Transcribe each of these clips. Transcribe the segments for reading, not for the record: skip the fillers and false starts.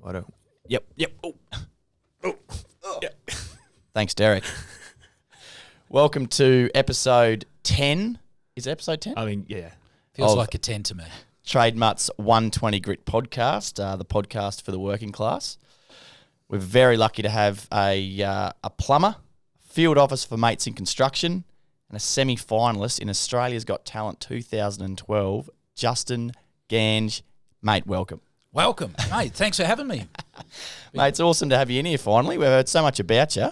I don't. Yep. Oh. Yep. Thanks, Derek. Welcome to episode 10. Is it episode 10? I mean, yeah. Feels like a 10 to me. TradeMutt's 120 Grit podcast, the podcast for the working class. We're very lucky to have a plumber, field officer for mates in construction, and a semi-finalist in Australia's Got Talent 2012, Justin Geange. Mate, welcome. Welcome, mate. Thanks for having me. Mate, it's awesome to have you in here finally. We've heard so much about you.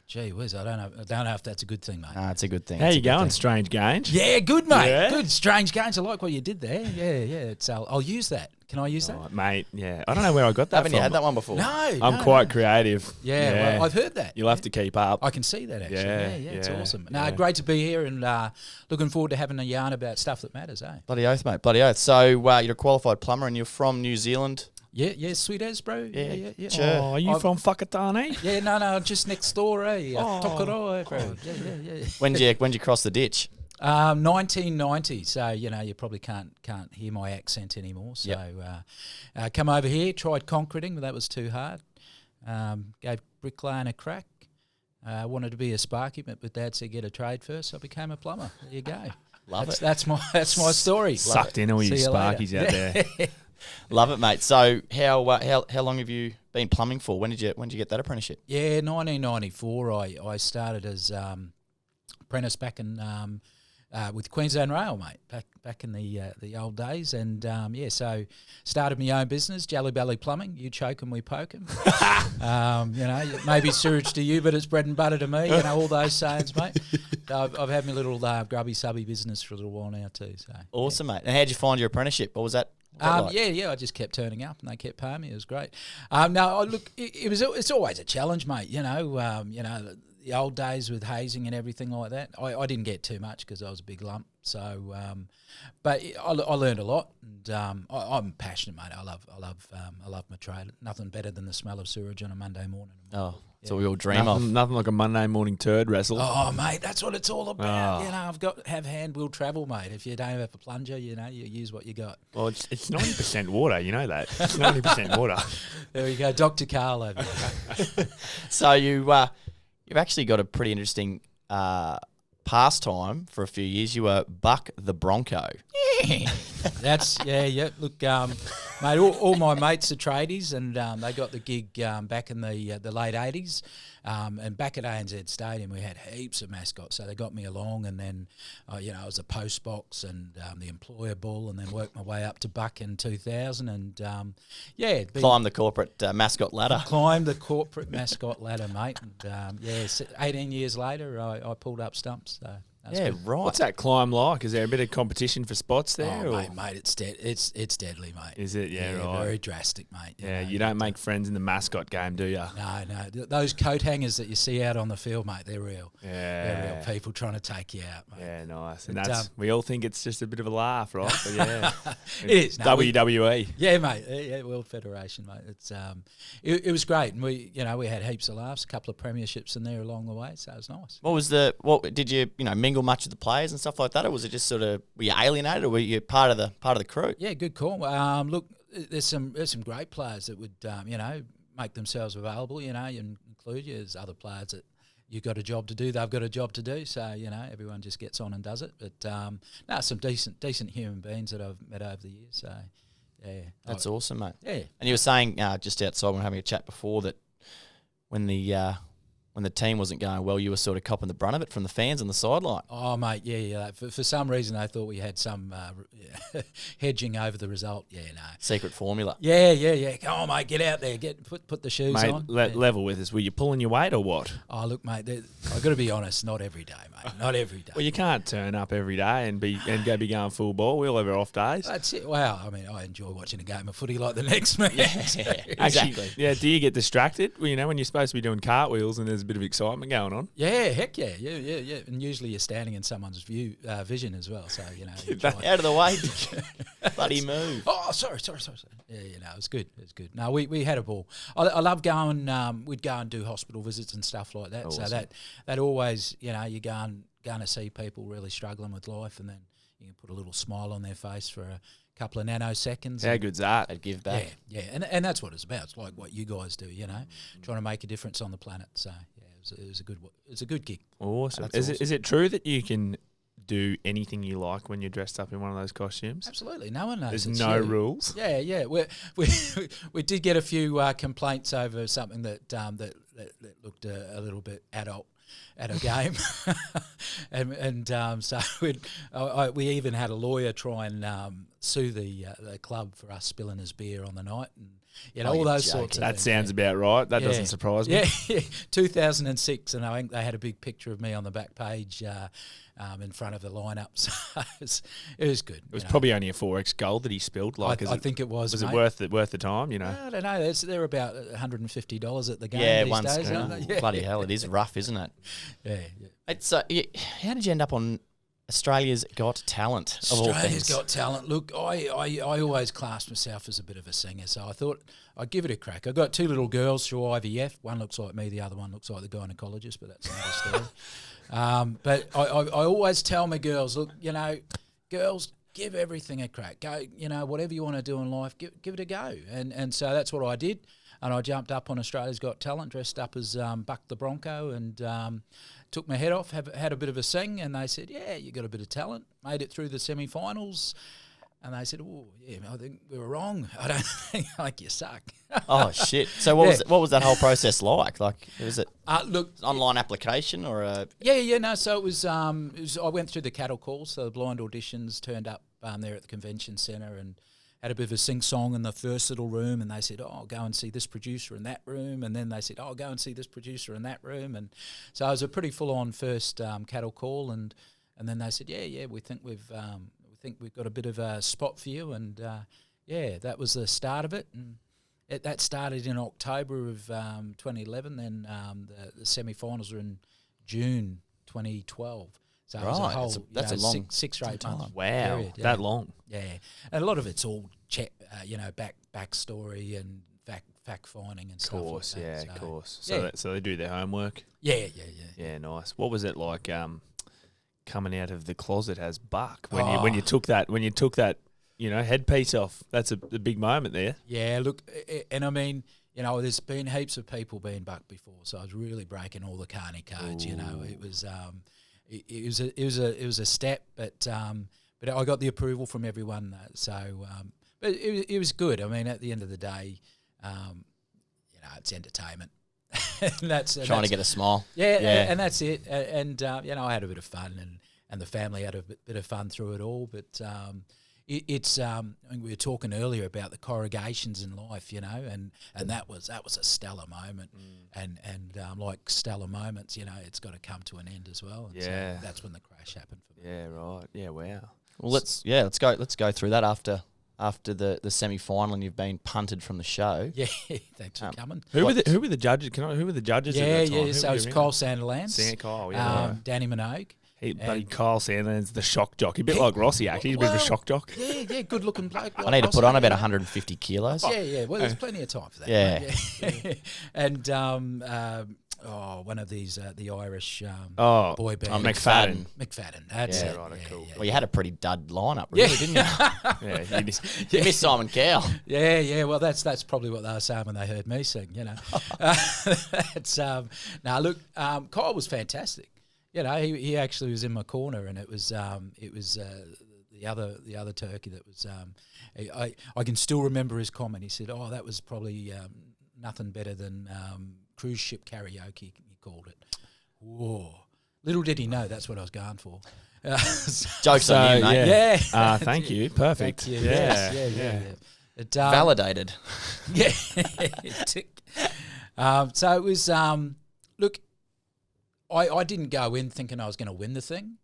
Gee whiz, I don't know if that's a good thing, mate. It's a good thing. How you going, strange Geange? Yeah, good, mate. Yeah? Good, strange Geange. I like what you did there. Yeah. It's I'll use that. Can I use that? Oh, mate, yeah. I don't know where I got that Haven't from. you had that one before? No. I'm quite creative. Yeah, well, I've heard that. You'll have to keep up. I can see that, actually. Yeah, it's awesome. No, yeah. great to be here and looking forward to having a yarn about stuff that matters, eh? Bloody oath, mate. Bloody oath. So you're a qualified plumber and you're from New Zealand. Yeah, sweet as, bro. Yeah. Sure. Oh, are you from Whakatane? Yeah, no, just next door, eh? Oh. Tokoroa, bro. Yeah. When'd you cross the ditch? 1990, so you probably can't hear my accent anymore. So come over here, tried concreting, but that was too hard. Gave bricklaying a crack. Wanted to be a sparky, but Dad said get a trade first. So I became a plumber. There you go. Love it. That's my story. Sucked in all you See you sparkies later. out there. Love it, mate. So how long have you been plumbing for? When did you get that apprenticeship? Yeah, 1994. I started as apprentice back in with Queensland Rail, mate. Back in the old days, and so started my own business, Jelly Belly Plumbing. You choke 'em, we poke 'em. Maybe sewage to you, but it's bread and butter to me. All those sayings, mate. I've had my little grubby subby business for a little while now too. So awesome, mate. And how'd you find your apprenticeship? What was that? Like? I just kept turning up, and they kept paying me. It was great. It's always a challenge, mate. The old days with hazing and everything like that. I didn't get too much because I was a big lump. So, but I learned a lot, and I'm passionate, mate. I love my trade. Nothing better than the smell of sewage on a Monday morning. Oh, that's what we all dream of. Nothing like a Monday morning turd wrestle. Oh, mate, that's what it's all about. I've got to have hand wheel travel, mate. If you don't have a plunger, you use what you got. Well, it's 90% water. You know that. It's 90% water. There we go, Dr. Carl over there. So you've actually got a pretty interesting pastime for a few years. You were Buck the Bronco. Yeah. Look, mate, all my mates are tradies, and they got the gig back in the late 80s. And back at ANZ Stadium, we had heaps of mascots. So they got me along, and then, I was a post box and the employer bull, and then worked my way up to Buck in 2000. And, Climbed the corporate mascot ladder. Climbed the corporate mascot ladder, mate. And, 18 years later, I pulled up stumps. So. Yeah, good. right. What's that climb like? Is there a bit of competition for spots there? Oh, mate, it's deadly, mate. Is it? Yeah, right. Very drastic, mate. You don't make friends in the mascot game, do you? No. Those coat hangers that you see out on the field, mate, they're real. Yeah. They're real people trying to take you out, mate. Yeah, nice. And we all think it's just a bit of a laugh, right? But yeah. It is. No, WWE. Yeah, mate. Yeah, World Federation, mate. It's it was great, and we had heaps of laughs, a couple of premierships in there along the way, so it was nice. What did you mingle much with the players and stuff like that, or was it just sort of, were you alienated, or were you part of the crew? Yeah, good call. Look, there's some great players that would make themselves available. You include you. There's other players that you've got a job to do. They've got a job to do. So everyone just gets on and does it. But some decent human beings that I've met over the years. So yeah, that's awesome, mate. Yeah. And you were saying just outside when we were having a chat before that when the team wasn't going well, you were sort of copping the brunt of it from the fans on the sideline. Oh, mate, yeah. For some reason, they thought we had some hedging over the result. Yeah, no. Secret formula. Yeah. Come on, mate, get out there. Put the shoes on. Level with us. Were you pulling your weight or what? Oh, look, mate, I've got to be honest, not every day, mate. Not every day. Well, you can't turn up every day and be going full ball. We all have our off days. That's it. Wow. I mean, I enjoy watching a game of footy like the next man. Yeah, exactly. Yeah, do you get distracted? Well, when you're supposed to be doing cartwheels and there's a bit of excitement going on? Yeah, heck yeah. And usually you're standing in someone's vision as well. So, out of the way. Bloody move. Oh, sorry. Yeah, it was good. No, we had a ball. I love going, we'd go and do hospital visits and stuff like that. Awesome. So that always, you're going to see people really struggling with life, and then you can put a little smile on their face for a couple of nanoseconds. How good's that? I'd give back. Yeah, and that's what it's about. It's like what you guys do, trying to make a difference on the planet. So yeah, it was a good gig. Awesome. That's Is awesome. it true that you can do anything you like when you're dressed up in one of those costumes? Absolutely, no one knows. There's it's no you. rules. Yeah. We did get a few complaints over something that looked a little bit adult at a game, and so we even had a lawyer try and sue the club for us spilling his beer on the night, and all you're those joking. sorts of That things. sounds about right. That doesn't surprise me. Yeah, 2006, and I think they had a big picture of me on the back page in front of the lineup. So it was good. It was probably only a 4x gold that he spilled. I think it was. Was mate. it worth the time? I don't know. They're about $150 at the game Yeah, these one days, schooner. aren't they? Yeah. Bloody hell, it is rough, isn't it? Yeah. It's how did you end up on Australia's Got Talent? Of all Australia's things? Got Talent. Look, I always classed myself as a bit of a singer, so I thought I'd give it a crack. I got 2 little girls through IVF. One looks like me, the other one looks like the gynecologist, but that's another story. But I always tell my girls, look, girls, give everything a crack. Go, whatever you want to do in life, give it a go. And so that's what I did. And I jumped up on Australia's Got Talent, dressed up as Buck the Bronco, and took my head off, had a bit of a sing, and they said, yeah, you got a bit of talent. Made it through the semi-finals. And they said, oh, yeah, I think we were wrong. I don't think you suck. Oh, shit. So what was that whole process like? Like, was it Look, an online application or a... Yeah, no. So it was I went through the cattle calls, so the blind auditions, turned up there at the convention centre and had a bit of a sing-song in the first little room, and they said, oh, go and see this producer in that room, and then they said, oh, go and see this producer in that room, and so it was a pretty full-on first cattle call, and then they said, yeah, we think we've got a bit of a spot for you, and that was the start of it, and that started in October of 2011. Then the semi-finals were in June 2012. So it was a whole that's a long six or eight months. Wow, period, that long. Yeah, and a lot of it's all backstory and fact finding and stuff. Course, like that. yeah, of course. So they do their homework. Yeah. Yeah, nice. What was it like coming out of the closet as Buck when you took that headpiece off? That's a big moment there. Yeah, look, and I mean, there's been heaps of people being Buck before, so I was really breaking all the carny codes. Ooh. It was it was a step, but I got the approval from everyone. But it was good. I mean, at the end of the day, it's entertainment. That's trying to get a smile. Yeah, and that's it. And I had a bit of fun, and the family had a bit of fun through it all. But it's I mean, we were talking earlier about the corrugations in life, and that was a stellar moment. And like stellar moments, it's got to come to an end as well. And so that's when the crash happened for me. Yeah, right. Yeah, wow. Well, let's go through that after the semi-final and you've been punted from the show. Yeah, thanks for coming. Who were the judges? Who were the judges? Yeah, at that time? yeah. So it's Kyle Sanderlands, Kyle, yeah. Danny Minogue. Bloody Kyle Sanderlands, the shock jock. A bit like Rossi, actually. He's a bit of a shock jock. Yeah, good looking bloke. I need to put on about 150 kilos. Yeah. Well, there's plenty of time for that. Yeah. And one of these the Irish boy band. McFadden. McFadden. That's it. Right, cool. Well, you had a pretty dud lineup, really, didn't you? You missed Simon Cowell. Yeah. Well, that's probably what they were saying when they heard me sing. Look, Kyle was fantastic. He actually was in my corner, and it was the other turkey that was. I can still remember his comment. He said, "Oh, that was probably nothing better than cruise ship karaoke." He called it. Whoa! Little did he know that's what I was going for. Jokes on you, mate. Yeah. Thank you. Perfect. Thank you. Yeah. Yeah. Validated. Yeah. So it was. Look. I didn't go in thinking I was going to win the thing,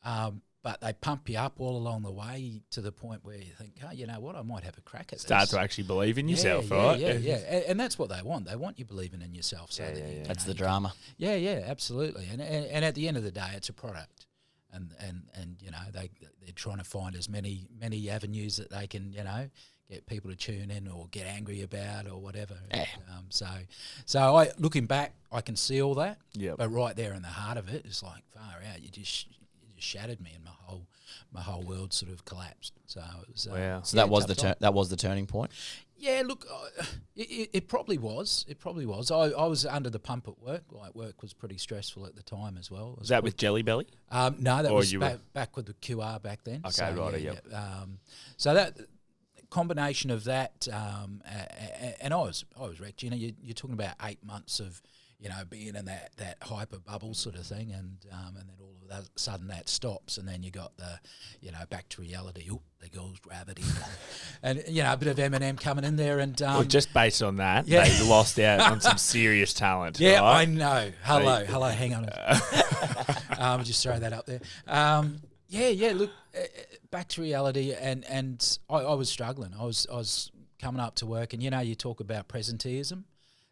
but they pump you up all along the way to the point where you think, oh, you know what, I might have a crack at this. Start to actually believe in yourself, right? Yeah. And that's what they want. They want you believing in yourself. So That's the drama. Yeah, absolutely. And at the end of the day, it's a product, and they're trying to find as many avenues that they can, get people to tune in or get angry about or whatever. Yeah. So I looking back, I can see all that. Yep. But right there in the heart of it, it's like far out. You're just just shattered me, and my whole world sort of collapsed. So it was, Wow. So that was the turning point. Yeah, look, it probably was. It probably was. I was under the pump at work. Like, work was pretty stressful at the time as well. Was that with Jelly Belly? No, that Or was you back with the QR back then. Okay, so, right, yeah, yep. yeah. So that combination of that, and I was wrecked. You know, you're talking about 8 months of, you know, being in that hyper bubble sort of thing, and then all of a sudden that stops, and then you got the, you know, back to reality. Oh, there goes gravity, and you know, a bit of Eminem coming in there, and Well, just based on that, yeah. they lost out on some serious talent. yeah, right? I know. Hello, hang on. Just throw that up there. Yeah. Look, back to reality, and I was struggling. I was coming up to work, and you know, you talk about presenteeism.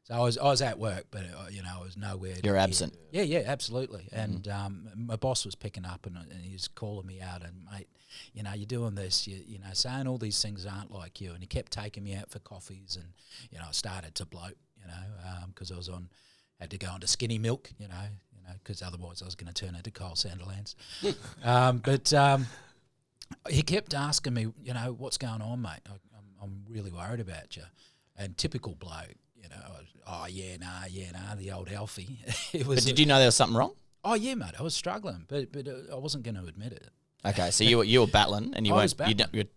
So I was at work, but you know, I was nowhere. You're absent. Yeah, absolutely. And my boss was picking up, and he was calling me out, and mate, you know, you're doing this, you know, saying all these things aren't like you, and he kept taking me out for coffees, and you know, I started to bloat, you know, because I was had to go on to skinny milk, you know, because otherwise I was going to turn into Kyle Sandilands. But he kept asking me, you know, what's going on, mate? I'm really worried about you. And typical bloke. You know, the old Alfie. But did you know there was something wrong? Oh yeah, mate. I was struggling, but I wasn't going to admit it. Okay, so you were battling, and you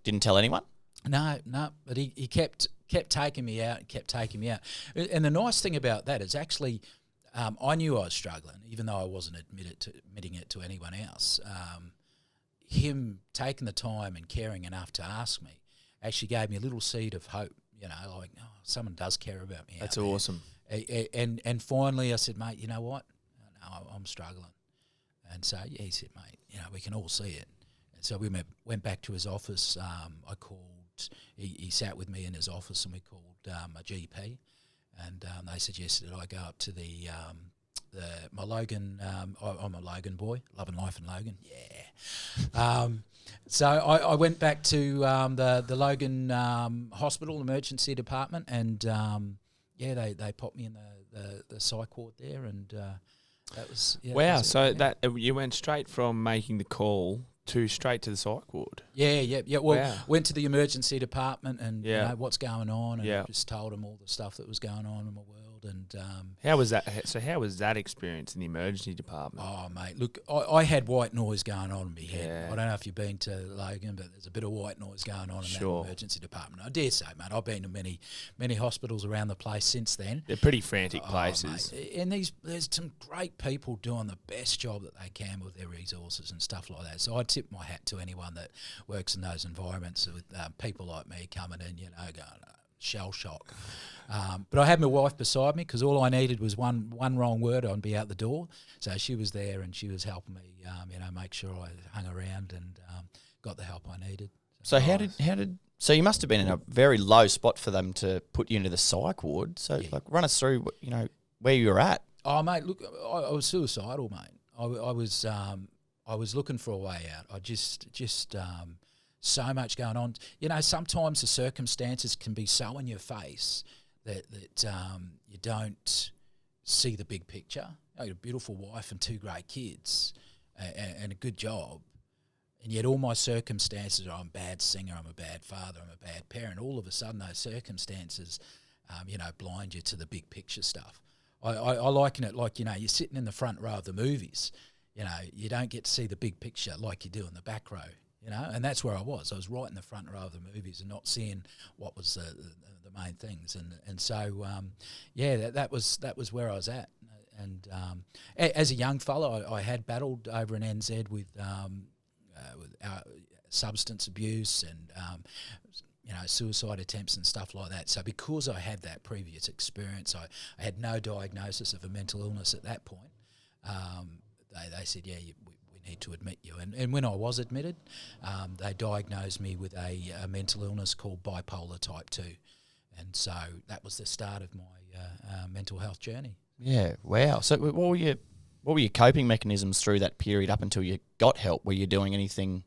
didn't tell anyone. No. But he kept taking me out, And the nice thing about that is actually, I knew I was struggling, even though I wasn't admitting it to anyone else. Him taking the time and caring enough to ask me actually gave me a little seed of hope. You know, like, oh, someone does care about me. That's awesome. And finally I said, mate, you know what? No, I'm struggling. And so, yeah, he said, mate, you know, we can all see it. And so we went back to his office. I called, he sat with me in his office, and we called a GP. And they suggested I go up to my Logan, I'm a Logan boy, loving life in Logan, yeah. So I went back to the Logan Hospital Emergency Department, and they popped me in the psych ward there, and that was wow. So that you went straight from making the call straight to the psych ward. Yeah. Well, wow. Went to the emergency department, and yeah. you know what's going on, and yeah. just told them all the stuff that was going on in my world. And how was that? So how was that experience in the emergency department? Oh, mate, look, I had white noise going on in my head. Yeah. I don't know if you've been to Logan, but there's a bit of white noise going on in that emergency department. I dare say, mate, I've been to many hospitals around the place since then. They're pretty frantic places. Mate. And there's some great people doing the best job that they can with their resources and stuff like that. So I tip my hat to anyone that works in those environments with people like me coming in, you know, going shell shock. But I had my wife beside me, because all I needed was one wrong word, I'd be out the door. So she was there, and she was helping me, you know, make sure I hung around and got the help I needed. So so you must have been in a very low spot for them to put you into the psych ward. So like, run us through, you know, where you were at. Oh, mate, look, I was suicidal, mate. I was looking for a way out. I just so much going on. You know, sometimes the circumstances can be so in your face that you don't see the big picture. I got a beautiful wife and 2 great kids and a good job, and yet all my circumstances are, I'm a bad singer, I'm a bad father, I'm a bad parent. All of a sudden those circumstances, you know, blind you to the big picture stuff. I liken it like, you know, you're sitting in the front row of the movies. You know, you don't get to see the big picture like you do in the back row. You know, and that's where I was. I was right in the front row of the movies and not seeing what was the main things. And so, that was where I was at. And as a young fellow, I had battled over in NZ with substance abuse and you know, suicide attempts and stuff like that. So because I had that previous experience, I had no diagnosis of a mental illness at that point. They said, yeah, we need to admit you. And when I was admitted, they diagnosed me with a mental illness called Bipolar type 2. And so that was the start of my mental health journey. Yeah, wow. So what were your coping mechanisms through that period up until you got help? Were you doing anything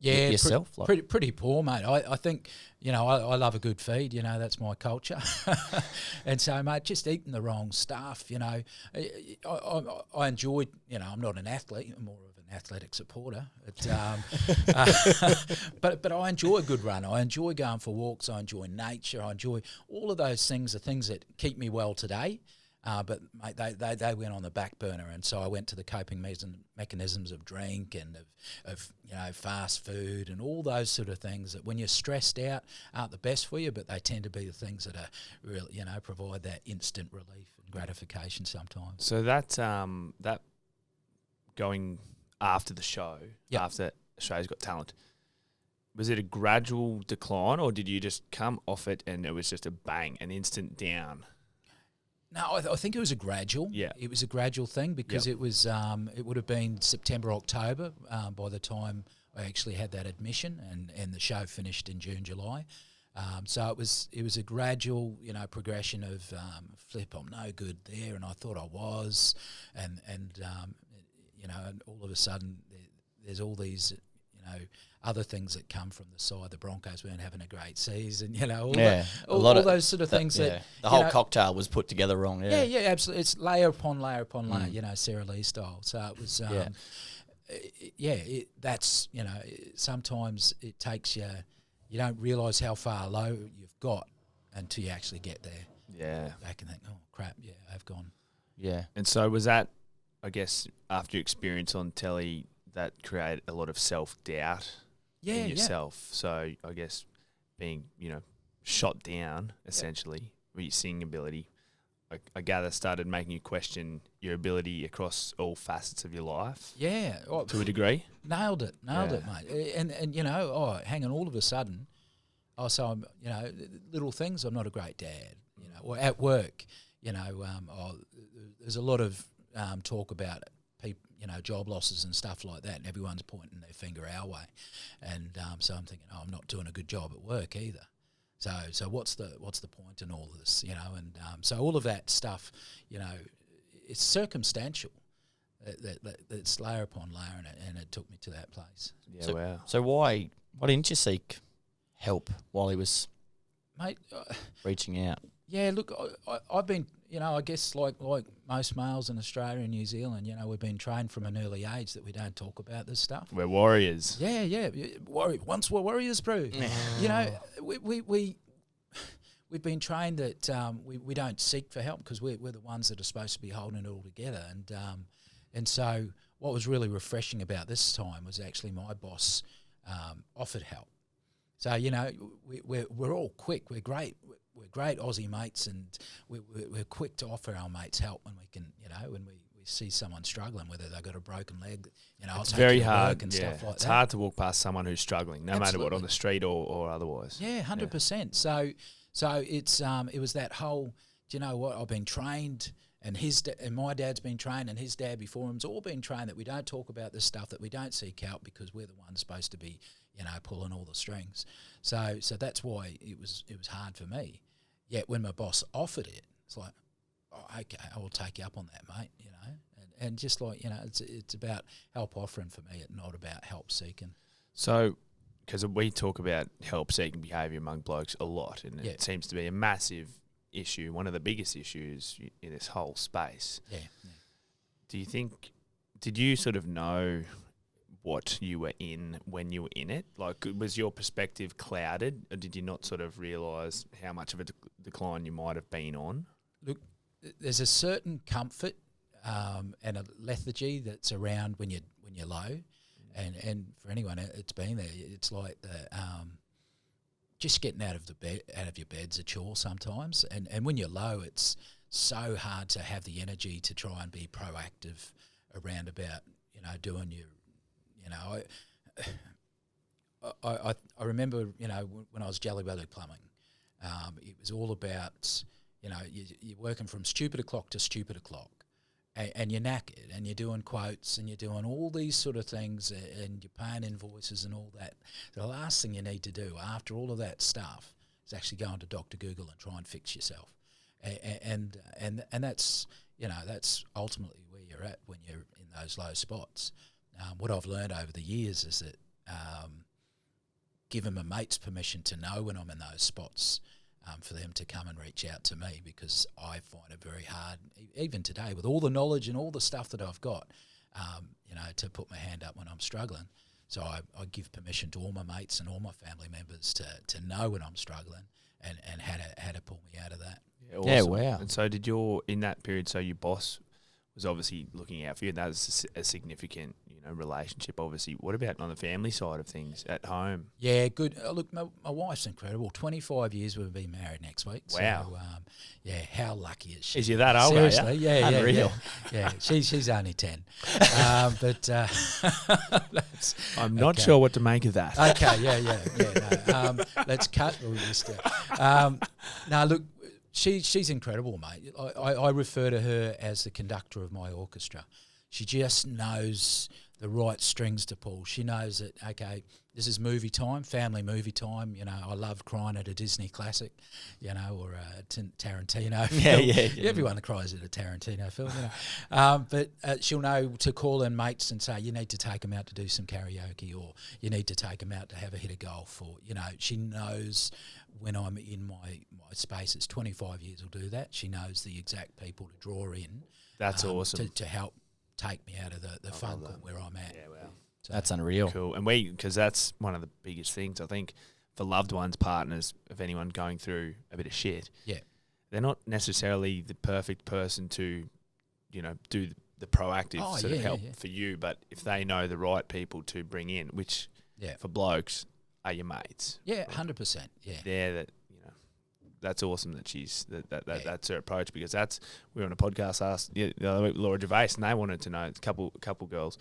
Yeah, yourself? pretty poor, mate. I think, I love a good feed. That's my culture. And so, mate, just eating the wrong stuff. I enjoyed. I'm not an athlete. I'm more of an athletic supporter. But I enjoy a good run. I enjoy going for walks. I enjoy nature. I enjoy all of those things. The things that keep me well today. But mate, they went on the back burner, and so I went to the coping mechanisms of drink and of fast food and all those sort of things that when you're stressed out aren't the best for you, but they tend to be the things that are really provide that instant relief and gratification sometimes. So that going after the show, Yep. after Australia's Got Talent, was it a gradual decline, or did you just come off it and it was just a bang, an instant down? No, I think it was a gradual. Yeah. It was a gradual thing because it was it would have been September, October by the time I actually had that admission, and the show finished in June, July. So it was a gradual progression of flip, I'm no good there, and I thought I was, and all of a sudden there's all these other things that come from the side. The Broncos weren't having a great season, all those sort of things that the whole cocktail was put together wrong. Yeah, absolutely. It's layer upon layer upon layer, Sarah Lee style. So it was, that's sometimes it takes you don't realise how far low you've got until you actually get there. Yeah, back and think, oh crap, I've gone. Yeah, and so was that, I guess, after your experience on telly, that created a lot of self-doubt in yourself. So I guess being, shot down, essentially, with your singing ability, I gather started making you question your ability across all facets of your life. Yeah. To a degree. Nailed it, mate. And hang on, all of a sudden, so I'm, little things, I'm not a great dad, or at work, there's a lot of talk about people, job losses and stuff like that, and everyone's pointing their finger our way, and so I'm thinking, I'm not doing a good job at work either. So what's the point in all of this, and so all of that stuff, it's circumstantial. That's layer upon layer, and it took me to that place. Yeah, wow. So why didn't you seek help while he was, mate, reaching out? Yeah, look, I've been, I guess like most males in Australia and New Zealand, we've been trained from an early age that we don't talk about this stuff. We're warriors. Yeah. Once we're warriors, bro. We've been trained that we don't seek for help because we're the ones that are supposed to be holding it all together. And so what was really refreshing about this time was actually my boss offered help. So, we're all quick. We're great. We're great Aussie mates, and we're quick to offer our mates help when we can, when we see someone struggling, whether they've got a broken leg, I'll it's take very you to hard work and stuff like it's that. hard to walk past someone who's struggling, no matter what, Absolutely. on the street or otherwise. Yeah, 100%. So it's it was that whole, do you know what, I've been trained, and and my dad's been trained, and his dad before him's all been trained that we don't talk about this stuff, that we don't seek help because we're the ones supposed to be, pulling all the strings. So that's why it was hard for me. Yet when my boss offered it, it's like, oh, okay, I will take you up on that, mate. And just like it's about help offering for me, and not about help seeking. So, because we talk about help seeking behaviour among blokes a lot, and it seems to be a massive issue, one of the biggest issues in this whole space. Yeah. Do you think? Did you sort of know what you were in when you were in it? Like, was your perspective clouded, or did you not sort of realise how much of a decline you might have been on? Look, there's a certain comfort and a lethargy that's around when you're low, and for anyone it's been there, it's like the just getting out of your bed's a chore sometimes, and when you're low, it's so hard to have the energy to try and be proactive around about doing your. I remember, when I was Jelly Belly plumbing, it was all about, you're working from stupid o'clock to stupid o'clock, and you're knackered, and you're doing quotes, and you're doing all these sort of things, and you're paying invoices and all that. The last thing you need to do after all of that stuff is actually go into Dr. Google and try and fix yourself, and that's that's ultimately where you're at when you're in those low spots. What I've learned over the years is that give them a mate's permission to know when I'm in those spots, for them to come and reach out to me, because I find it very hard, even today, with all the knowledge and all the stuff that I've got, to put my hand up when I'm struggling. So I give permission to all my mates and all my family members to know when I'm struggling and how to pull me out of that. Yeah, awesome. Yeah, wow. And so in that period, so your boss was obviously looking out for you, and that was a significant, relationship, obviously. What about on the family side of things at home? Yeah, good. Look, my wife's incredible. 25 years we've been married next week. Wow. So, how lucky is she? Is you that old? Seriously, yeah, Unreal. yeah. She's only 10. I'm not sure what to make of that. Okay, yeah. No, let's cut all this down. No, look, she's incredible, mate. I refer to her as the conductor of my orchestra. She just knows the right strings to pull. She knows that, okay, this is movie time, family movie time. I love crying at a Disney classic, or a Tarantino film. Yeah. Everyone cries at a Tarantino film, But she'll know to call in mates and say, you need to take them out to do some karaoke, or you need to take them out to have a hit of golf, or, she knows when I'm in my space. It's 25 years will do that. She knows the exact people to draw in. That's awesome. To help take me out of the funk where I'm at. Yeah, wow. So That's unreal. Cool. And because that's one of the biggest things, I think, for loved ones, partners, of anyone going through a bit of shit. Yeah. They're not necessarily the perfect person to, do the proactive help for you, but if they know the right people to bring in, which for blokes are your mates. Yeah, 100%. Yeah. That's awesome that that's her approach, because we were on a podcast last the other week with Laura Gervais, and they wanted to know, a couple girls,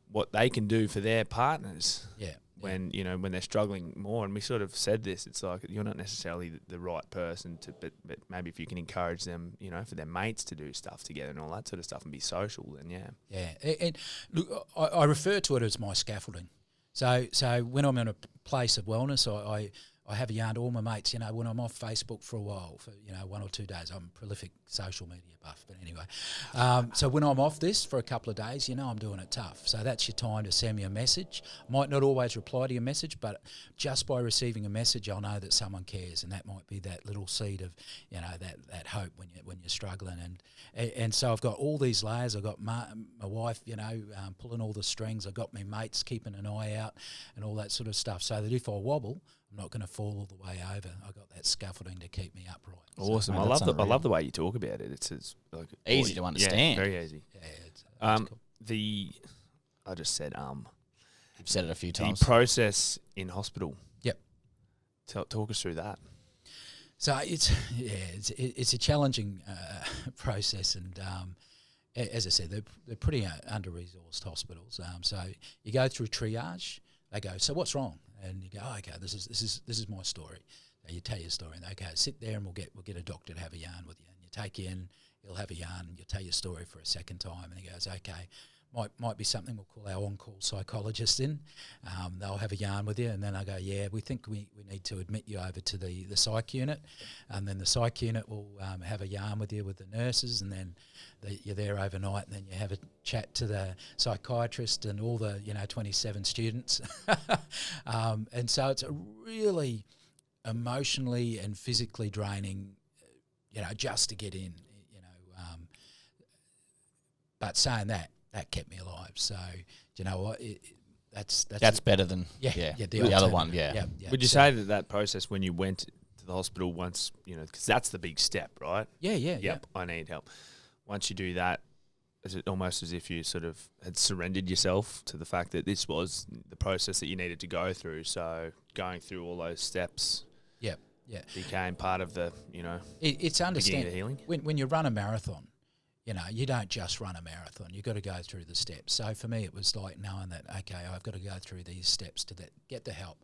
what they can do for their partners. Yeah. When when they're struggling more, and we sort of said this, it's like you're not necessarily the right person but maybe if you can encourage them, for their mates to do stuff together and all that sort of stuff and be social, then And look, I refer to it as my scaffolding. So when I'm in a place of wellness, I have a yarn to all my mates, when I'm off Facebook for a while, for, 1 or 2 days. I'm a prolific social media buff, but anyway. So when I'm off this for a couple of days, I'm doing it tough. So that's your time to send me a message. Might not always reply to your message, but just by receiving a message, I'll know that someone cares, and that might be that little seed of, that hope when you're struggling. And so I've got all these layers. I've got my wife, pulling all the strings. I've got my mates keeping an eye out and all that sort of stuff, so that if I wobble, I'm not going to fall all the way over. I got that scaffolding to keep me upright. Awesome. So, I love the way you talk about it. It's like easy to understand. Yeah, very easy. Yeah, it's cool. I just said You've said it a few times. The process in hospital. Yep. Talk us through that. So it's a challenging process, and as I said, they're pretty under-resourced hospitals. So you go through triage. They go, so what's wrong? And you go, oh, okay, this is my story. So you tell your story, and they go, sit there, and we'll get a doctor to have a yarn with you. And you take you in, he'll have a yarn, and you'll tell your story for a second time. And he goes, okay, might be something we'll call our on-call psychologist in. They'll have a yarn with you, and then I go, yeah, we think we need to admit you over to the psych unit, and then the psych unit will have a yarn with you with the nurses, and then you're there overnight, and then you have a chat to the psychiatrist and all the 27 students. And so it's a really emotionally and physically draining, just to get in, but saying that kept me alive. So, you know what, that's better than the other one. Yeah. Would you say that process when you went to the hospital once, because that's the big step, right? Yeah. I need help. Once you do that, is it almost as if you sort of had surrendered yourself to the fact that this was the process that you needed to go through? So going through all those steps, became part of the, it's understanding the healing. When you run a marathon, you don't just run a marathon. You've got to go through the steps. So for me, it was like knowing that, okay, I've got to go through these steps to get the help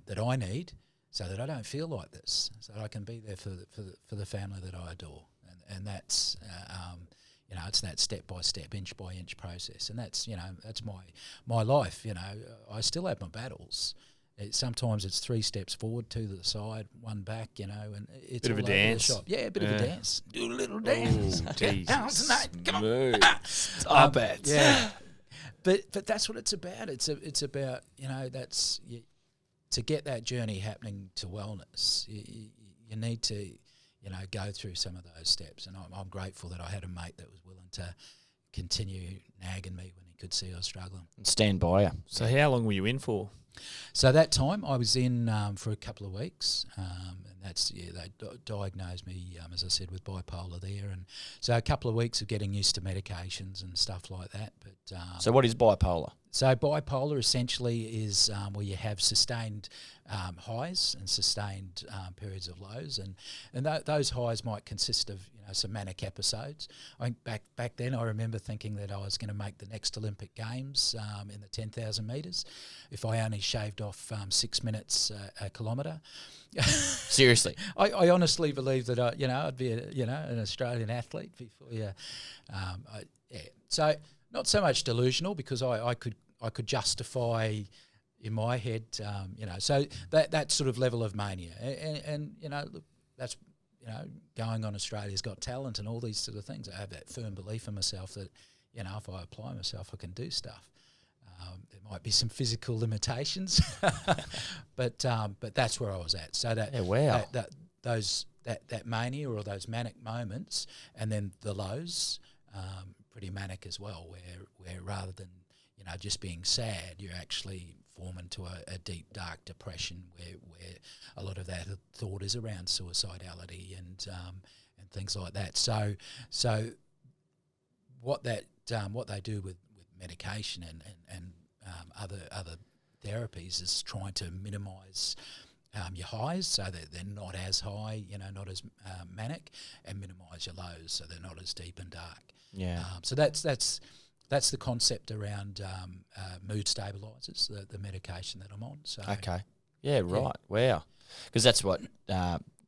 that I need, so that I don't feel like this, so that I can be there for the family that I adore. And that's, it's that step-by-step, inch-by-inch process. And that's, that's my life. I still have my battles. Sometimes it's 3 steps forward, 2 to the side, 1 back, and it's bit of a all over dance. the shop. Yeah, a bit of a dance. Do a little dance. Oh, Jesus. Come on. Stop it. Yeah. But that's what it's about. It's about, that's to get that journey happening to wellness, you need to, you know, go through some of those steps. And I'm grateful that I had a mate that was willing to continue nagging me when he could see I was struggling. And stand by you. So how long were you in for? So that time I was in for a couple of weeks, and that's, they diagnosed me, as I said, with bipolar there, and so a couple of weeks of getting used to medications and stuff like that. But So what is bipolar? so bipolar essentially is where you have sustained highs and sustained periods of lows, and those highs might consist of, you know, some manic episodes. I think back then I remember thinking that I was going to make the next Olympic Games in the 10,000 metres if I only shaved off 6 minutes a kilometre. Seriously? I honestly believe that I'd be an Australian athlete before yeah. So not so much delusional, because I could justify in my head, so that sort of level of mania, and you know, look, that's, you know, going on Australia's Got Talent and all these sort of things. I have that firm belief in myself that, you know, if I apply myself, I can do stuff. There might be some physical limitations, but that's where I was at. So that that mania or those manic moments, and then the lows, pretty manic as well, where rather than, you know, just being sad, you're actually form into a deep, dark depression where a lot of that thought is around suicidality and things like that. So what they do with medication and other therapies is trying to minimise your highs so that they're not as high, you know, not as manic, and minimise your lows so they're not as deep and dark. Yeah. So that's the concept around mood stabilisers, the medication that I'm on. So Okay. Yeah, right. Yeah. Wow. Because that's what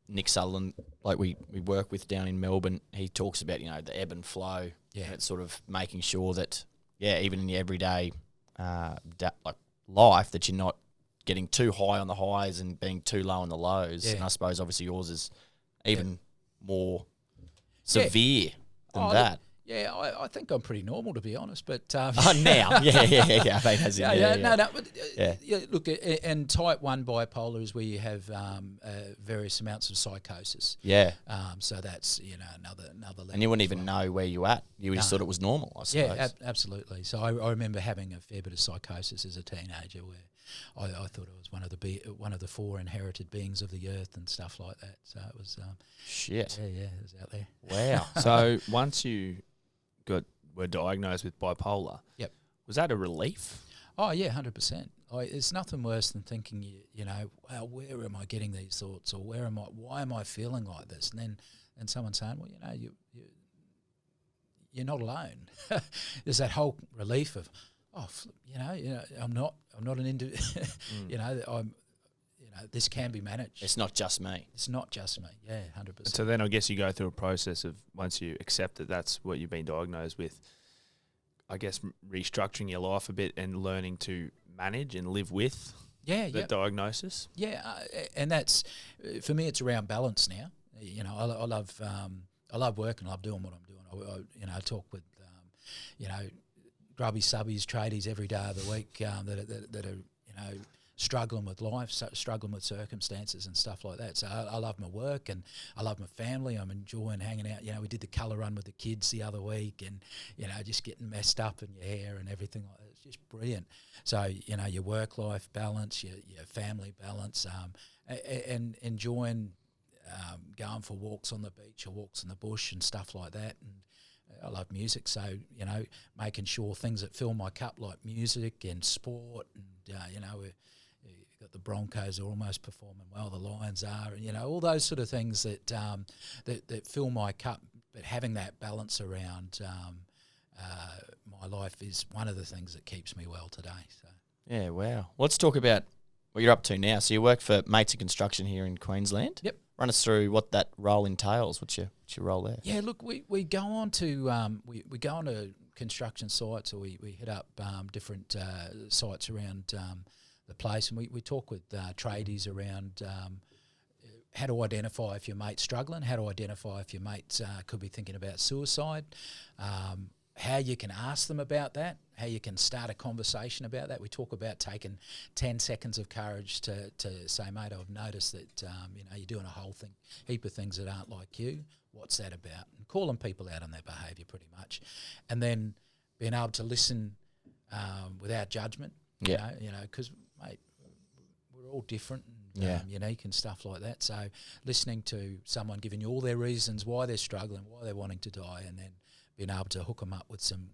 Nick Sutherland, like we work with down in Melbourne, he talks about, you know, the ebb and flow. Yeah. And it's sort of making sure that, even in your everyday like life, that you're not getting too high on the highs and being too low on the lows. Yeah. And I suppose obviously yours is even more severe than that. Yeah, I think I'm pretty normal, to be honest. But Now, yeah. I mean, as in, no. But, look, and type 1 bipolar is where you have various amounts of psychosis. Yeah. So that's, you know, another level. And you wouldn't even know where you at. You just thought it was normal, I suppose. Yeah, absolutely. So I remember having a fair bit of psychosis as a teenager, where I thought I was one of the 4 inherited beings of the earth and stuff like that. So it was shit. Yeah, it was out there. Wow. So once you were diagnosed with bipolar, yep, was that a relief? Oh yeah, 100%. It's nothing worse than thinking, you know, well, where am I getting these thoughts, or why am I feeling like this? And then someone saying, well, you know, you're not alone. There's that whole relief of, you know, I'm not an individual. You know, this can be managed. It's not just me. It's not just me. Yeah, 100%. So then I guess you go through a process of, once you accept that that's what you've been diagnosed with, I guess restructuring your life a bit and learning to manage and live with the diagnosis. Yeah, and that's, for me, it's around balance now. You know, I love working. I love doing what I'm doing. I talk with, you know, grubby subbies, tradies every day of the week that are, you know, struggling with life, struggling with circumstances and stuff like that. So I love my work and I love my family. I'm enjoying hanging out. You know, we did the colour run with the kids the other week, and, you know, just getting messed up in your hair and everything like that. It's just brilliant. So, you know, your work-life balance, your family balance, and enjoying going for walks on the beach or walks in the bush and stuff like that. And I love music, so, you know, making sure things that fill my cup, like music and sport, and, you know, you've got the Broncos are almost performing well, the Lions are, and, you know, all those sort of things that that fill my cup. But having that balance around my life is one of the things that keeps me well today. So yeah, wow. Let's talk about what you're up to now. So you work for Mates in Construction here in Queensland. Yep. Run us through what that role entails. What's your role there? Yeah, look, we go on to we go on to construction sites, or we hit up different sites around the place, and we talk with tradies around how to identify if your mate's struggling, how to identify if your mate could be thinking about suicide, how you can ask them about that, how you can start a conversation about that. We talk about taking 10 seconds of courage to say, mate, I've noticed that you're doing a whole heap of things that aren't like you. What's that about? And calling people out on their behaviour pretty much. And then being able to listen without judgment, because, mate, we're all different and unique and stuff like that. So listening to someone giving you all their reasons why they're struggling, why they're wanting to die, and then being able to hook them up with some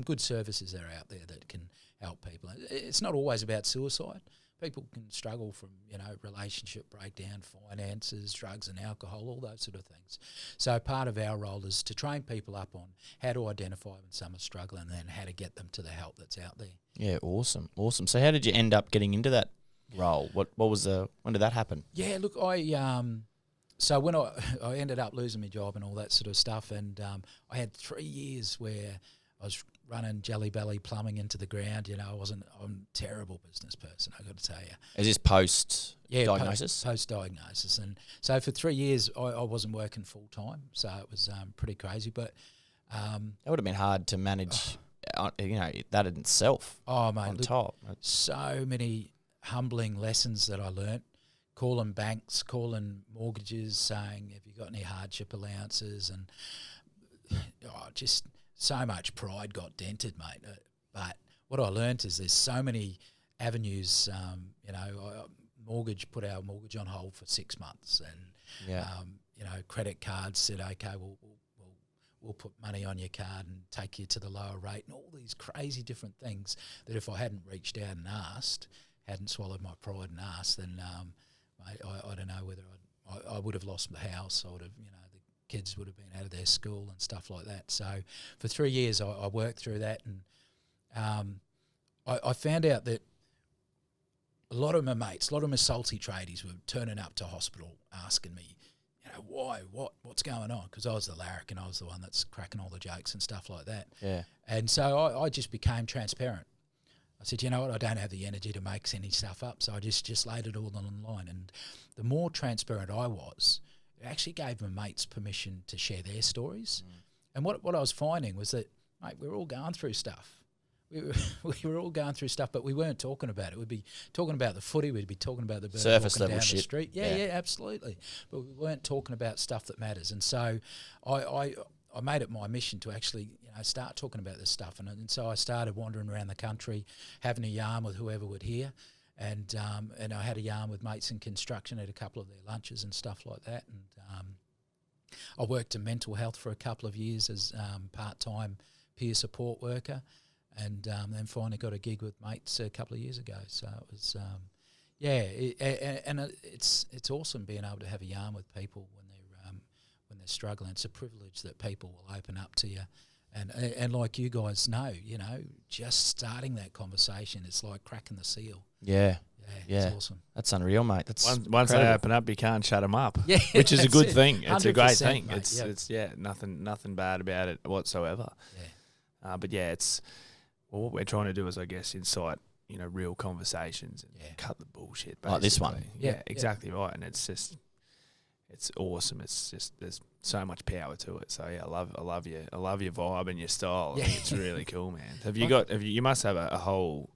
good services that are out there that can help people. It's not always about suicide. People can struggle from, relationship breakdown, finances, drugs and alcohol, all those sort of things. So part of our role is to train people up on how to identify when someone's struggling and then how to get them to the help that's out there. Yeah, awesome. So how did you end up getting into that role? When did that happen? Yeah, look, so when I ended up losing my job and all that sort of stuff, and I had 3 years where I was running Jelly Belly plumbing into the ground. I'm a terrible business person, I've got to tell you. Is this post-diagnosis? Post-diagnosis. And so for 3 years, I wasn't working full-time, so it was pretty crazy. But that would have been hard to manage, that in itself. Oh, mate, on top. So many humbling lessons that I learnt. Calling banks, calling mortgages, saying, have you got any hardship allowances? And just so much pride got dented, mate. But what I learnt is there's so many avenues. Put our mortgage on hold for 6 months, and credit cards said, okay, we'll put money on your card and take you to the lower rate, and all these crazy different things that if I hadn't reached out and asked, hadn't swallowed my pride and asked, then I don't know whether I would have lost the house. I would have, the kids would have been out of their school and stuff like that. So for 3 years I worked through that, and I found out that a lot of my mates, a lot of my salty tradies were turning up to hospital asking me, why, what's going on? Because I was the larrick and I was the one that's cracking all the jokes and stuff like that. Yeah. And so I just became transparent. I said, you know what, I don't have the energy to make any stuff up, so I just laid it all online. And the more transparent I was, it actually gave my mates permission to share their stories. And what I was finding was that, mate, we were all going through stuff. We were all going through stuff, but we weren't talking about it. We'd be talking about the footy, we'd be talking about the bird surface walking level down shit. the street. Yeah, absolutely. But we weren't talking about stuff that matters. And so I made it my mission to actually start talking about this stuff, and so I started wandering around the country, having a yarn with whoever would hear, and I had a yarn with mates in construction at a couple of their lunches and stuff like that, and I worked in mental health for a couple of years as part-time peer support worker, and then finally got a gig with mates a couple of years ago. So it was it's awesome being able to have a yarn with people when they're struggling. It's a privilege that people will open up to you. And like you guys know, just starting that conversation, it's like cracking the seal. Yeah. It's awesome. That's unreal, mate. That's once they open up, you can't shut them up. Yeah, which is a good thing. It's a great thing. Mate, it's nothing bad about it whatsoever. Yeah. But what we're trying to do is, I guess, incite real conversations and cut the bullshit. Basically. Like this one. Yeah, exactly right. And it's just. It's awesome. It's just there's so much power to it. So yeah, I love your vibe and your style. I think it's really cool, man. You must have a whole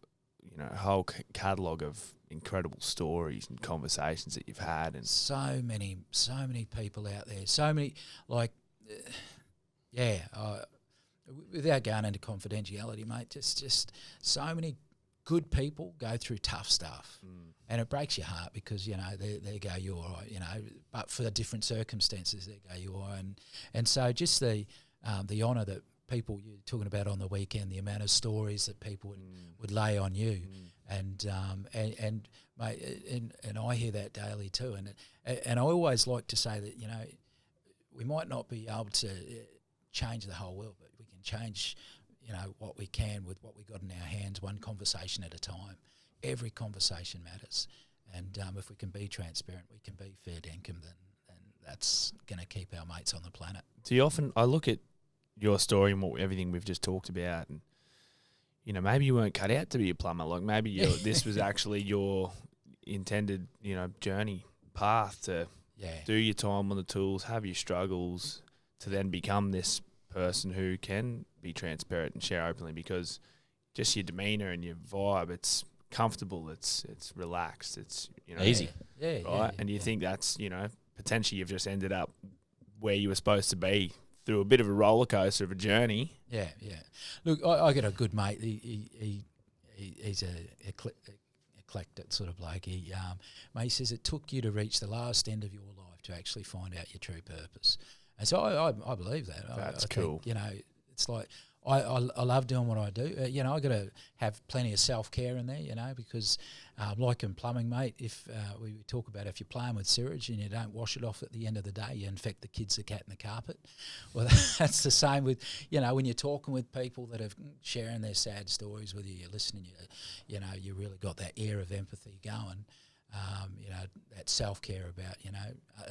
catalogue of incredible stories and conversations that you've had, and so many people out there. So many without going into confidentiality, mate. Just so many good people go through tough stuff. And it breaks your heart because, there go you are, but for the different circumstances, there go you are. And so just the honour that people, you're talking about on the weekend, the amount of stories that people would lay on you. And mate, and I hear that daily too. And I always like to say that, we might not be able to change the whole world, but we can change, what we can with what we got in our hands, one conversation at a time. Every conversation matters, and if we can be transparent, we can be fair dinkum, then that's going to keep our mates on the planet. Do you often? I look at your story and everything we've just talked about, and maybe you weren't cut out to be a plumber. Like maybe this was actually your intended, journey path to do your time on the tools, have your struggles, to then become this person who can be transparent and share openly, because just your demeanour and your vibe, it's comfortable, it's relaxed, it's easy, yeah, right? And you think that's potentially you've just ended up where you were supposed to be through a bit of a roller coaster of a journey. Yeah. Look, I got a good mate. He's a eclectic sort of bloke. He says it took you to reach the last end of your life to actually find out your true purpose. And so I believe that. That's I cool. think, it's like I love doing what I do. I got to have plenty of self-care in there, because like in plumbing, mate, if we talk about if you're playing with sewage and you don't wash it off at the end of the day, you infect the kids, the cat and the carpet. Well, that's the same with, when you're talking with people that are sharing their sad stories with you, you're listening, you really got that air of empathy going. That self-care about,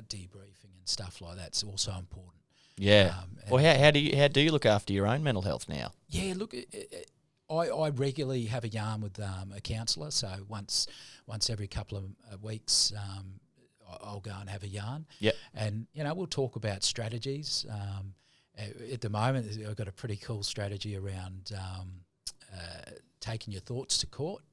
debriefing and stuff like that's also important. Yeah. Well, how do you look after your own mental health now? Yeah, look, I regularly have a yarn with a counsellor. So once every couple of weeks, I'll go and have a yarn. Yep. And we'll talk about strategies. At the moment, I've got a pretty cool strategy around taking your thoughts to court.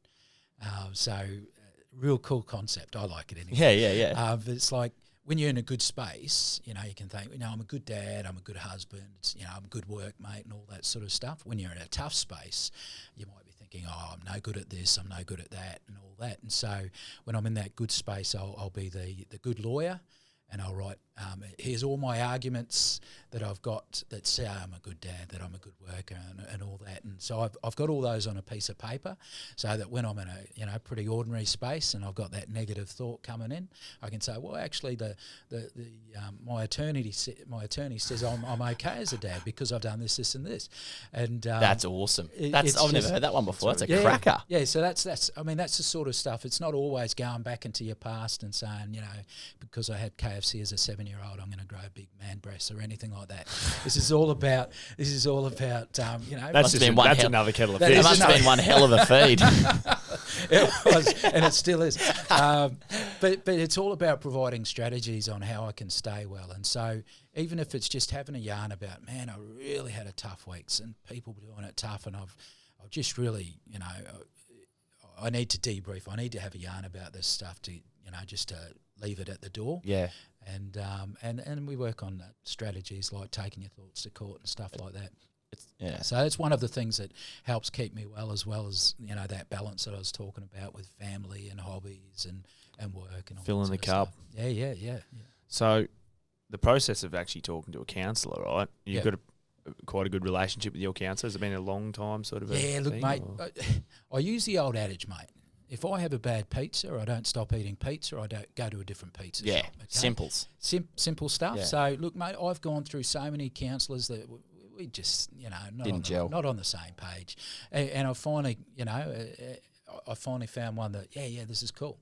Real cool concept. I like it anyway. Yeah. But it's like, when you're in a good space, you can think, I'm a good dad, I'm a good husband, I'm a good workmate and all that sort of stuff. When you're in a tough space, you might be thinking, I'm no good at this, I'm no good at that and all that. And so when I'm in that good space, I'll be the good lawyer, and I'll write, here's all my arguments that I've got that say I'm a good dad, that I'm a good worker and all that. And so I've got all those on a piece of paper, so that when I'm in a pretty ordinary space and I've got that negative thought coming in, I can say, well, actually my attorney says I'm okay as a dad because I've done this and this. And that's awesome. I've never heard that one before. That's a cracker. Yeah, so that's that's the sort of stuff. It's not always going back into your past and saying, because I had KFC as a 7-year-old, I'm going to grow big man breasts or anything like that. This is all about. That's another kettle of fish. It must have been one hell of a feed. It was, and it still is. But it's all about providing strategies on how I can stay well. And so even if it's just having a yarn about, man, I really had a tough week, and people doing it tough, and I've just really, I need to debrief. I need to have a yarn about this stuff to, just to leave it at the door. Yeah. And we work on strategies like taking your thoughts to court and stuff like that. Yeah. So it's one of the things that helps keep me well as that balance that I was talking about with family and hobbies and work and all filling the cup. Stuff. Yeah. So the process of actually talking to a counsellor, right? You've got quite a good relationship with your counsellor. Has it been a long time sort of a thing? Look, mate, or? I use the old adage, mate. If I have a bad pizza, I don't stop eating pizza, I don't go to a different pizza shop. Okay? Simples. Simple stuff. Yeah. So, look, mate, I've gone through so many counsellors that we just, not on the same page. And I finally, I finally found one that, this is cool.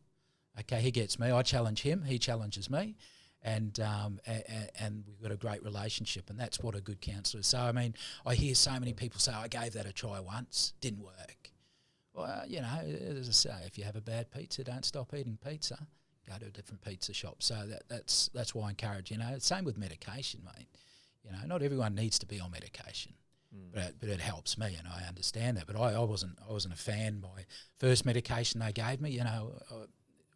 Okay, he gets me. I challenge him. He challenges me. And we've got a great relationship, and that's what a good counsellor is. So, I mean, I hear so many people say, I gave that a try once, didn't work. Well, as I say, if you have a bad pizza, don't stop eating pizza. Go to a different pizza shop. So that's why I encourage. Same with medication, mate. Not everyone needs to be on medication, but it helps me, and I understand that. But I wasn't a fan. My first medication they gave me,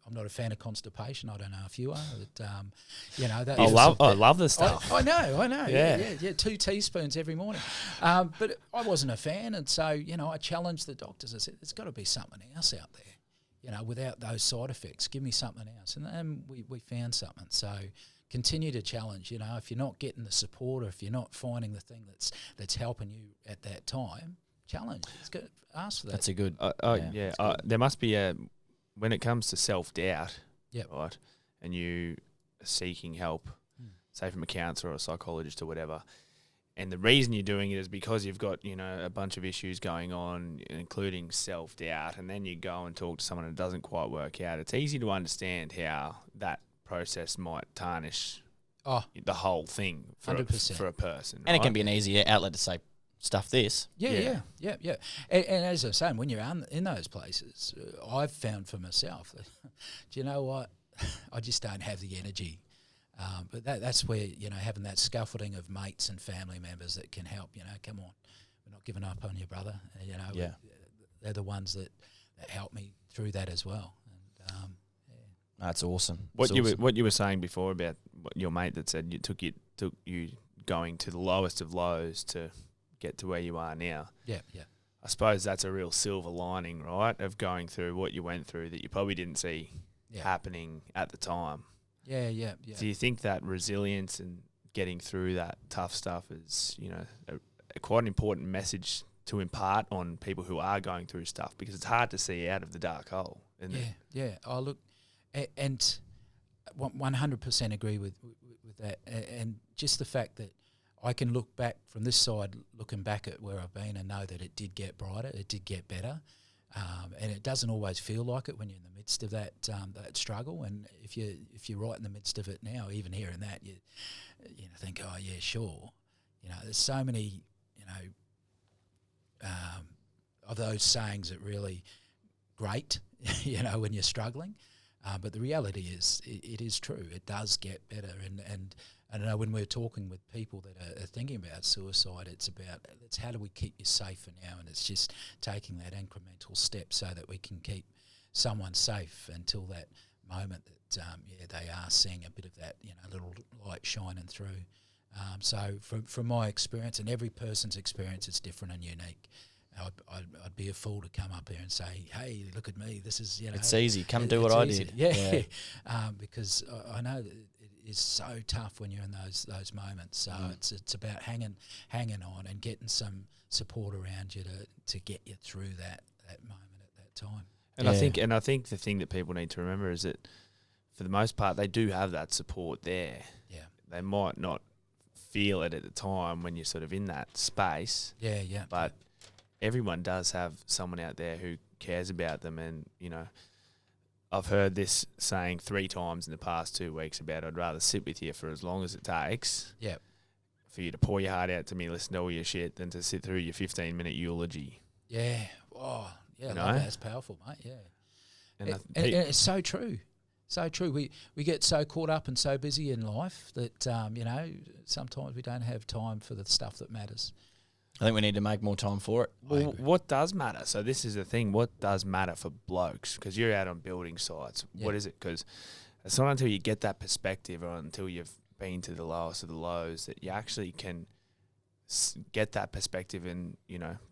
I'm not a fan of constipation. I don't know if you are. But, I love this stuff. I know. Yeah. 2 teaspoons every morning. But I wasn't a fan, and so I challenged the doctors. I said, "There's got to be something else out there, without those side effects. Give me something else." And then we found something. So continue to challenge. If you're not getting the support, or if you're not finding the thing that's helping you at that time, challenge. It's good. Ask for that. That's a good. There must be a. When it comes to self-doubt, Yep. right, and you are seeking help, say from a counsellor or a psychologist or whatever, and the reason you're doing it is because you've got, a bunch of issues going on, including self-doubt, and then you go and talk to someone and it doesn't quite work out, it's easy to understand how that process might tarnish the whole thing for 100%. For a person. And it can be an easy outlet to say, stuff this. Yeah. And as I was saying, when you're in those places, I've found for myself that, do you know what? I just don't have the energy. But that's where, having that scaffolding of mates and family members that can help, come on, we're not giving up on you, brother. You know, Yeah. they're the ones that helped me through that as well. And That's awesome. What It's you awesome. were what you were saying before about your mate that said you took you going to the lowest of lows to get to where you are now. yeah. I suppose that's a real silver lining, right, of going through what you went through that you probably didn't see happening at the time. Yeah. Do you think that resilience and getting through that tough stuff is, you know, a quite an important message to impart on people who are going through stuff, because it's hard to see out of the dark hole, isn't it? Yeah. Oh, look, and 100% agree with that. And just the fact that I can look back from this side, looking back at where I've been, and know that it did get brighter, it did get better, and it doesn't always feel like it when you're in the midst of that struggle. And if you're right in the midst of it now, even hearing that, you think, oh yeah, sure. You know, there's so many, of those sayings that really great, when you're struggling. But the reality is, it is true. It does get better. And I know when we're talking with people that are thinking about suicide, it's how do we keep you safe for now? And it's just taking that incremental step so that we can keep someone safe until that moment that, they are seeing a bit of that, little light shining through. So from my experience, and every person's experience is different and unique, I'd be a fool to come up here and say, hey, look at me, this is, It's easy. Come do what I did. Yeah. Because I know that it is so tough when you're in those moments. So it's about hanging on and getting some support around you to get you through that moment at that time. And I think the thing that people need to remember is that for the most part they do have that support there. Yeah. They might not feel it at the time when you're sort of in that space. Yeah. But everyone does have someone out there who cares about them. And, I've heard this saying 3 times in the past 2 weeks about I'd rather sit with you for as long as it takes for you to pour your heart out to me, listen to all your shit, than to sit through your 15-minute eulogy. Yeah. Oh, yeah. You I love know? that. It's powerful, mate. Yeah. And And it's so true. So true. We get so caught up and so busy in life that, sometimes we don't have time for the stuff that matters. I think we need to make more time for it. Well, what does matter? So this is the thing. What does matter for blokes? Because you're out on building sites. Yeah. What is it? Because it's not until you get that perspective or until you've been to the lowest of the lows that you actually can get that perspective and,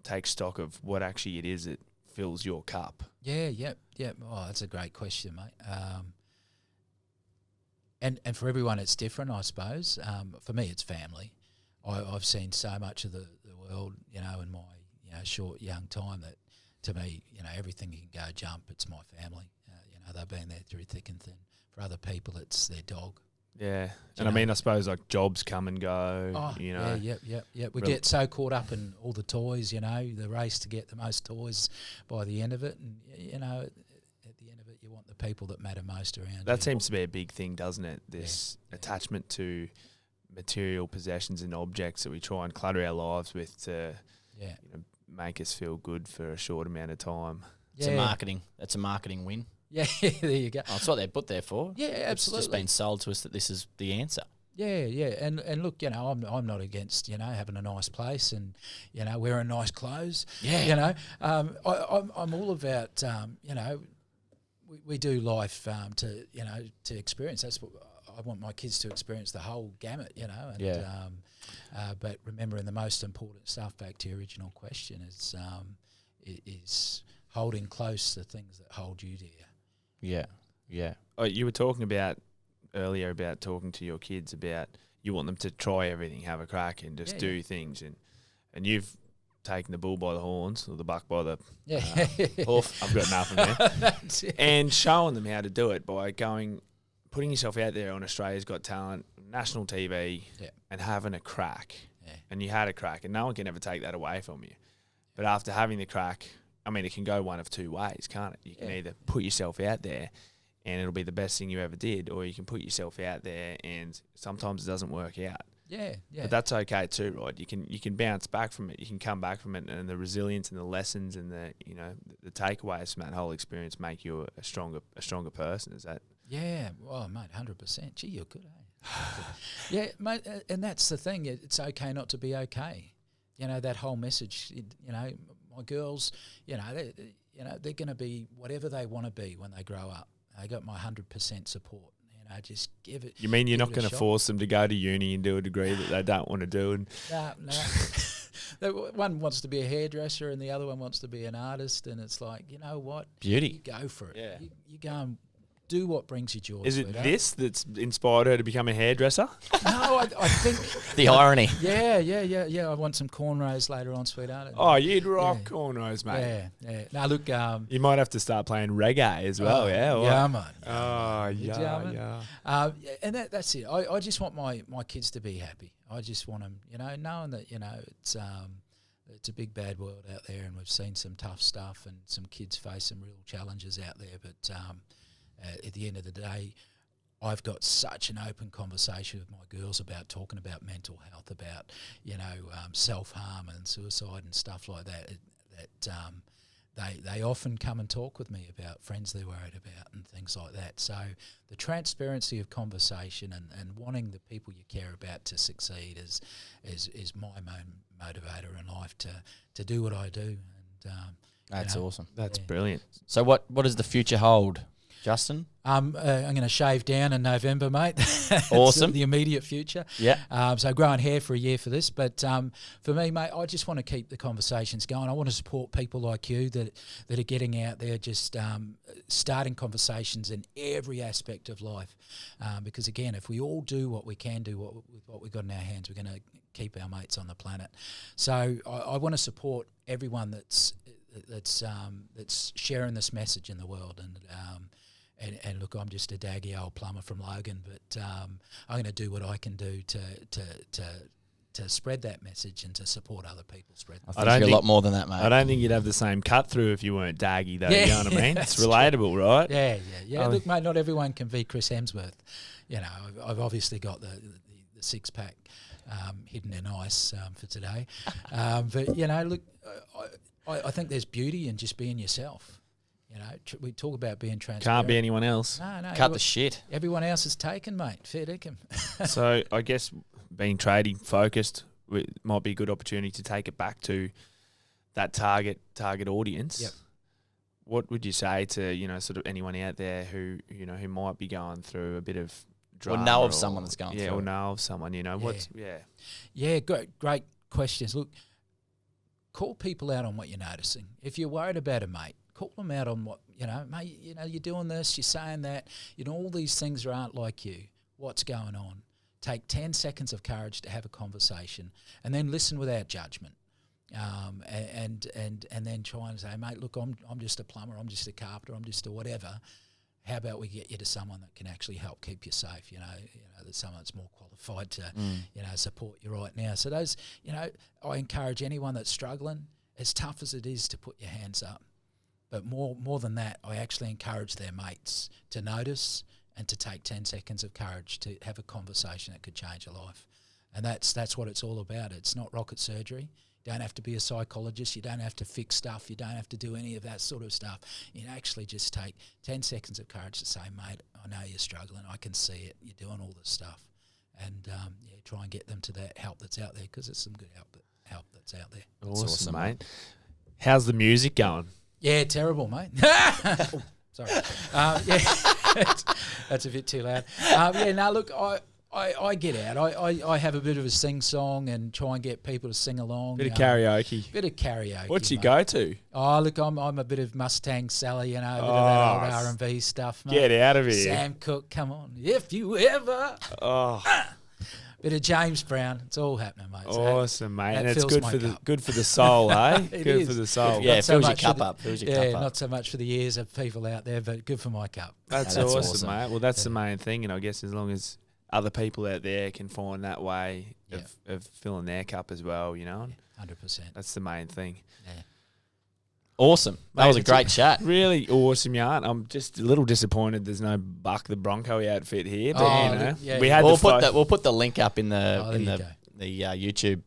take stock of what actually it is that fills your cup. Yeah. Oh, that's a great question, mate. And for everyone it's different, I suppose. For me, it's family. I've seen so much of the world, in my short young time that to me, everything can go jump. It's my family. They've been there through thick and thin. For other people, it's their dog. Yeah, and I suppose like jobs come and go. Oh, Yeah. Yeah. We get so caught up in all the toys, the race to get the most toys by the end of it, and at the end of it, you want the people that matter most around. That you. seems to be a big thing, doesn't it? This attachment to material possessions and objects that we try and clutter our lives with to make us feel good for a short amount of time. It's a marketing. That's a marketing win. Yeah, there you go. Oh, that's what they're put there for. Yeah, absolutely. It's just been sold to us that this is the answer. Yeah, and look, I'm not against having a nice place and wearing nice clothes. Yeah, I'm all about we do life to experience. That's what I want my kids to experience, the whole gamut. But remembering the most important stuff, back to your original question, is holding close the things that hold you dear. Yeah. Oh, you were talking about earlier about talking to your kids about you want them to try everything, have a crack, and just do things, and you've taken the bull by the horns or the buck by the hoof. I've got nothing there, and showing them how to do it by putting yourself out there on Australia's Got Talent, national TV, and having a crack. Yeah. And you had a crack, and no one can ever take that away from you. But after having the crack, it can go one of 2 ways, can't it? You can either put yourself out there and it'll be the best thing you ever did, or you can put yourself out there and sometimes it doesn't work out. Yeah. But that's okay too, right? You can bounce back from it. You can come back from it, and the resilience and the lessons and the takeaways from that whole experience make you a stronger person. Is that? Yeah. Well, mate, 100%. Gee, you're good, eh? Yeah, mate, and that's the thing. It's okay not to be okay. that whole message. My girls, they're going to be whatever they want to be when they grow up. They got my 100% support. Just give it. You mean you're not give it a going to shot. force them to go to uni and do a degree that they don't want to do? And No. One wants to be a hairdresser and the other one wants to be an artist, and it's like, you know what? Beauty. You go for it. Yeah. You go and do what brings you joy. is it sweetheart. this that's inspired her to become a hairdresser? No, I think. The irony. Yeah. I want some cornrows later on, sweetheart. Oh, you'd rock Yeah. cornrows, mate. Yeah. Now look. You might have to start playing reggae as well, yeah? Or- Yeah, man. Oh, yeah. And that's it. I just want my kids to be happy. I just want them, knowing that, it's a big bad world out there, and we've seen some tough stuff, and some kids face some real challenges out there. But at the end of the day, I've got such an open conversation with my girls about talking about mental health, about self-harm and suicide and stuff like that. They often come and talk with me about friends they're worried about and things like that. So the transparency of conversation and wanting the people you care about to succeed is my main motivator in life to do what I do. And That's awesome. That's brilliant. So what does the future hold, Justin? I'm going to shave down in November, mate. That's Awesome. the immediate future. Yeah. So growing hair for a year for this. But for me, mate, I just want to keep the conversations going. I want to support people like you that are getting out there, just starting conversations in every aspect of life. Because, again, if we all do what we can do with what we've got in our hands, we're going to keep our mates on the planet. So I want to support everyone that's sharing this message in the world. And look, I'm just a daggy old plumber from Logan, but I'm going to do what I can do to spread that message and to support other people spread. I think you're a lot more than that, mate. I don't think you'd have the same cut through if you weren't daggy, though. Yeah, You know what I mean? that's It's relatable, right? Yeah. Look, mate, not everyone can be Chris Hemsworth. I've obviously got the six-pack hidden in ice for today. But, look, I think there's beauty in just being yourself. We talk about being transparent. Can't be anyone else. No. Cut the shit. Everyone else is taken, mate. Fair dinkum. So I guess being trading focused might be a good opportunity to take it back to that target audience. Yep. What would you say to sort of anyone out there who who might be going through a bit of Or drama know of someone that's going through or it. know of someone? What's Yeah, great questions. Look, call people out on what you're noticing. If you're worried about a mate, call them out on what, mate, you're doing this, you're saying that, all these things aren't like you. What's going on? Take 10 seconds of courage to have a conversation and then listen without judgment. And then try and say, mate, look, I'm just a plumber, I'm just a carpenter, I'm just a whatever. How about we get you to someone that can actually help keep you safe, there's someone that's more qualified to, support you right now. So those, I encourage anyone that's struggling, as tough as it is to put your hands up, but more than that, I actually encourage their mates to notice and to take 10 seconds of courage to have a conversation that could change a life. And that's what it's all about. It's not rocket surgery. You don't have to be a psychologist. You don't have to fix stuff. You don't have to do any of that sort of stuff. You actually just take 10 seconds of courage to say, mate, I know you're struggling. I can see it. You're doing all this stuff. And, try and get them to that help that's out there, because there's some good help that's out there. Awesome, mate. How's the music going? Yeah, terrible, mate. Sorry. That's a bit too loud. Look, I get out. I have a bit of a sing-song and try and get people to sing along. Bit of karaoke. Bit of karaoke. What's your mate. go-to? Oh, look, I'm a bit of Mustang Sally, a bit of that old R&B stuff, mate. Get out of here. Sam Cooke, come on. If you ever... Oh, Bit of James Brown. It's all happening, mate. So awesome, mate. that And it's fills my cup. good for the soul, eh? It Good is. for the soul. Yeah, Not it so fills your much cup for the- up. Fills your cup up. not so much for the ears of people out there, but good for my cup. That's, That's awesome, awesome. mate. Well, that's the main thing, and I guess as long as other people out there can find that way of filling their cup as well, 100%. that's the main thing. Yeah. Awesome. That Mate, was a it's great chat. Really awesome, yarn. I'm just a little disappointed there's no Buck the Bronco outfit here, but Oh, look, yeah, we yeah. had We'll put the link up in Oh, there you go. the YouTube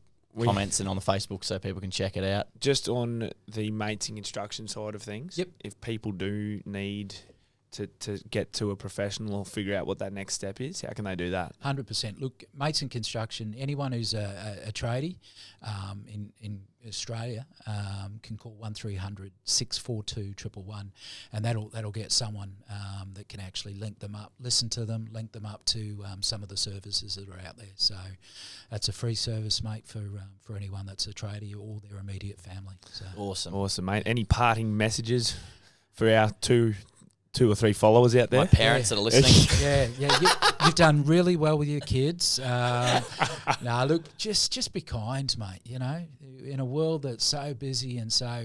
comments and on the Facebook so people can check it out. just on the mating instruction side of things. Yep. If people do need to get to a professional or figure out what that next step is? How can they do that? 100%. Look, mates in construction, anyone who's a tradie in Australia can call 1300 642 111, and that'll get someone that can actually link them up, listen to them, link them up to some of the services that are out there. So that's a free service, mate, for anyone that's a tradie or their immediate family. So Awesome, mate. Any parting messages for our two or three followers out there? My parents that are listening. You've done really well with your kids. Look, just be kind, mate. You know, in a world that's so busy and so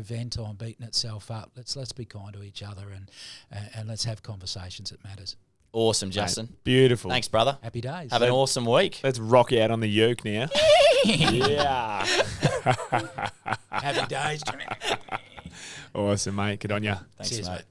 bent on beating itself up, let's be kind to each other and let's have conversations that matters. Awesome, Justin. Mate, beautiful. Thanks, brother. Happy days. Have an awesome week. Let's rock out on the yoke now. Yeah. Happy days. Awesome, mate. Good on ya. Thanks, Cheers, mate. mate.